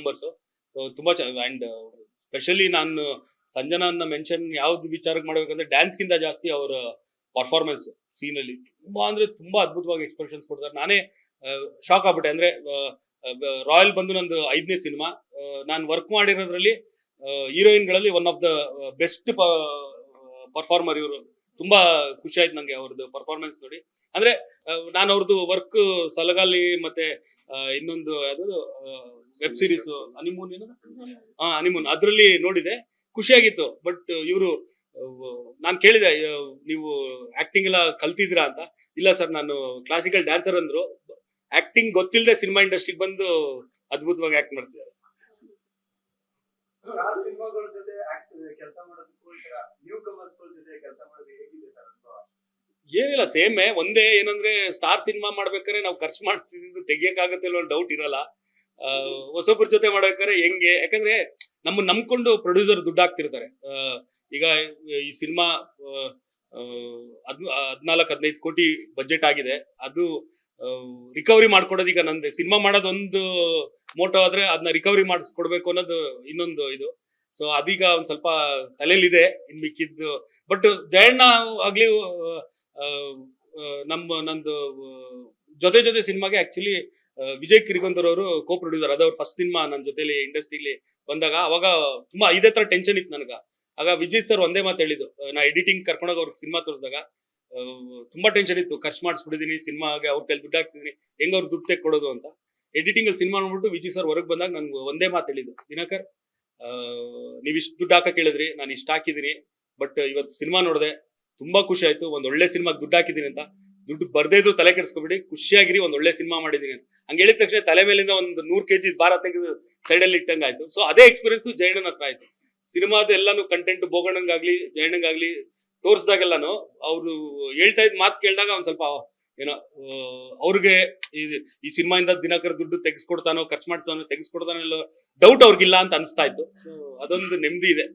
Members. So ತುಂಬಾ and specially ನಾನು Sanjana mention ಯಾವ್ದು ವಿಚಾರಕ್ಕೆ ಮಾಡ್ಬೇಕಂದ್ರೆ ಡ್ಯಾನ್ಸ್ ಗಿಂತ ಜಾಸ್ತಿ ಅವರ ಪರ್ಫಾರ್ಮೆನ್ಸ್ ಸೀನ್ ಅಲ್ಲಿ ತುಂಬಾ ಅಂದ್ರೆ ತುಂಬಾ ಅದ್ಭುತವಾಗಿ ಎಕ್ಸ್ಪ್ರೆಷನ್ಸ್ ಕೊಡ್ತಾರೆ. ನಾನೇ ಶಾಕ್ ಆಗ್ಬಿಟ್ಟೆ. ಅಂದ್ರೆ ರಾಯಲ್ ಬಂದು ನಂದು 5ನೇ ಸಿನಿಮಾ. ನಾನು ವರ್ಕ್ ಮಾಡಿರೋದ್ರಲ್ಲಿ ಹೀರೋಯಿನ್ ಗಳಲ್ಲಿ one of the best performer ಇವರು. ತುಂಬಾ ಖುಷಿ ಆಯ್ತು ನಂಗೆ ಅವ್ರದ್ದು ಪರ್ಫಾರ್ಮೆನ್ಸ್ ನೋಡಿ. ಅಂದ್ರೆ ನಾನು ಅವ್ರದ್ದು ವರ್ಕ್ ಸಲಗಾಲಿ ಮತ್ತೆ ಇನ್ನೊಂದು ಯಾವ್ದು ವೆಬ್ ಸೀರೀಸ್ ಹನಿಮೂನ್ ಅದ್ರಲ್ಲಿ ನೋಡಿದೆ, ಖುಷಿಯಾಗಿತ್ತು. ಬಟ್ ಇವರು ನಾನು ಕೇಳಿದೆ, ನೀವು ಆಕ್ಟಿಂಗ್ ಎಲ್ಲ ಕಲ್ತಿದ್ದೀರಾ ಅಂತ. ಇಲ್ಲ ಸರ್, ನಾನು ಕ್ಲಾಸಿಕಲ್ ಡ್ಯಾನ್ಸರ್ ಅಂದ್ರು. ಆಕ್ಟಿಂಗ್ ಗೊತ್ತಿಲ್ಲದೆ ಸಿನಿಮಾ ಇಂಡಸ್ಟ್ರಿಗೆ ಬಂದು ಅದ್ಭುತವಾಗಿ ಆಕ್ಟ್ ಮಾಡ್ತಿದ್ದಾರೆ. ಏನಿಲ್ಲ, ಸೇಮೇ. ಒಂದೇ ಏನಂದ್ರೆ ಸ್ಟಾರ್ ಸಿನಿಮಾ ಮಾಡ್ಬೇಕಾದ್ರೆ ನಾವು ಖರ್ಚು ಮಾಡಿಸ್ತಿದ್ದು ತೆಗಿಯಕ್ಕಾಗತ್ತೆ ಅನ್ನೋ ಡೌಟ್ ಇರಲ್ಲ. ಹೊಸೊಬ್ಬರ ಜೊತೆ ಮಾಡ್ಬೇಕಾದ್ರೆ ಹೆಂಗೆ, ಯಾಕಂದ್ರೆ ನಮ್ಮನ್ನ ನಂಬ್ಕೊಂಡು ಪ್ರೊಡ್ಯೂಸರ್ ದುಡ್ಡು ಹಾಕ್ತಿರ್ತಾರೆ. ಈಗ ಈ ಸಿನಿಮಾ 14-15 ಕೋಟಿ ಬಜೆಟ್ ಆಗಿದೆ. ಅದು ರಿಕವರಿ ಮಾಡ್ಕೊಡೋದು ಈಗ ನಂದು. ಸಿನಿಮಾ ಮಾಡೋದು ಒಂದು ಮೋಟೋ ಆದ್ರೆ ಅದನ್ನ ರಿಕವರಿ ಮಾಡಿಸ್ಕೊಡ್ಬೇಕು ಅನ್ನೋದು ಇನ್ನೊಂದು ಇದು. ಸೊ ಅದೀಗ ಒಂದ್ ಸ್ವಲ್ಪ ತಲೆಯಲ್ಲಿದೆ. ಇನ್ ಮಿಕ್ಕಿದ್ದು ಬಟ್ ಜಯಣ್ಣ ಆಗ್ಲಿ ನಂದು ಜೊತೆ ಸಿನಿಮಾಗೆ ಆಕ್ಚುಲಿ ವಿಜಯ್ ಕಿರಿಗೊಂದರ್ ಅವರು ಕೋ ಪ್ರೊಡ್ಯೂಸರ್. ಅದವ್ರ ಫಸ್ಟ್ ಸಿನಿಮಾ ನನ್ನ ಜೊತೆಲಿ ಇಂಡಸ್ಟ್ರಿಲಿ ಬಂದಾಗ ಅವಾಗ ತುಂಬಾ ಇದೇ ತರ ಟೆನ್ಷನ್ ಇತ್ತು ನನಗ. ಆಗ ವಿಜಯ್ ಸರ್ ಒಂದೇ ಮಾತು ಹೇಳಿದ್ದು, ನಾ ಎಡಿಟಿಂಗ್ ಕರ್ಕೊಂಡೋಗಿ ಅವ್ರಿಗೆ ಸಿನಿಮಾ ತೋರಿಸಿದಾಗ ತುಂಬಾ ಟೆನ್ಷನ್ ಇತ್ತು. ಖರ್ಚು ಮಾಡಿಸ್ಬಿಟ್ಟಿದೀನಿ ಸಿನಿಮಾಗೆ, ಅವ್ರ ಕೈಲಿ ದುಡ್ಡು ಹಾಕ್ತಿದೀನಿ, ಹೆಂಗ್ ಅವ್ರು ದುಡ್ಡು ತೆಕ್ಕೊಡೋದು ಅಂತ. ಎಡಿಟಿಂಗ್ ಅಲ್ಲಿ ಸಿನಿಮಾ ನೋಡ್ಬಿಟ್ಟು ವಿಜಯ್ ಸರ್ ಹೊರಗೆ ಬಂದಾಗ ನನ್ಗೆ ಒಂದೇ ಮಾತು ಹೇಳಿದ್ದು, ದಿನಕರ್ ನೀವ್ ಇಷ್ಟು ದುಡ್ಡು ಹಾಕಕ್ ಹೇಳಿದ್ರಿ, ನಾನು ಇಷ್ಟು ಹಾಕಿದೀನಿ. ಬಟ್ ಇವತ್ತು ಸಿನಿಮಾ ನೋಡಿದೆ, ತುಂಬಾ ಖುಷಿ ಆಯ್ತು. ಒಂದ್ ಒಳ್ಳೆ ಸಿನಿಮಾಗೆ ದುಡ್ಡು ಹಾಕಿದೀನಿ ಅಂತ. ದುಡ್ಡು ಬರ್ದೇ ಇದ್ರು ತಲೆ ಕೆಡಿಸ್ಕೊಬಿಡಿ, ಖುಷಿಯಾಗಿರಿ, ಒಂದ್ ಒಳ್ಳೆ ಸಿನಿಮಾ ಮಾಡಿದೀನಿ ಅಂತ. ಹಂಗ ಹೇಳಿದ ತಕ್ಷಣ ತಲೆ ಮೇಲಿಂದ ಒಂದು 100 kg ಭಾರ ತೆಗೆದು ಸೈಡ್ ಅಲ್ಲಿ ಇಟ್ಟಂಗ ಆಯ್ತು. ಸೊ ಅದೇ ಎಕ್ಸ್ಪೀರಿಯನ್ಸ್ ಜಯಣ್ಣನ ಹತ್ರ ಆಯ್ತು. ಸಿನಿಮಾದ ಎಲ್ಲಾನು ಕಂಟೆಂಟ್ ಬೋಗಣ್ಣಂಗಾಗ್ಲಿ ಜಯಣ್ಣಂಗಾಗ್ಲಿ ತೋರಿಸಿದಾಗೆಲ್ಲಾನು ಅವ್ರು ಹೇಳ್ತಾ ಇದ್ ಮಾತು ಕೇಳಿದಾಗ ಒಂದ್ ಸ್ವಲ್ಪ ಏನೋ ಅವ್ರಿಗೆ ಈ ಸಿನಿಮಾಯಿಂದ ದಿನಕರ ದುಡ್ಡು ತೆಗೆಸ್ಕೊಡ್ತಾನೋ, ಖರ್ಚು ಮಾಡ್ತಾನೋ, ತೆಗೆಸ್ಕೊಡ್ತಾನೋ ಡೌಟ್ ಅವ್ರಿಗಿಲ್ಲ ಅಂತ ಅನಿಸ್ತಾ ಇತ್ತು. ಸೊ ಅದೊಂದು ನೆಮ್ಮದಿ ಇದೆ.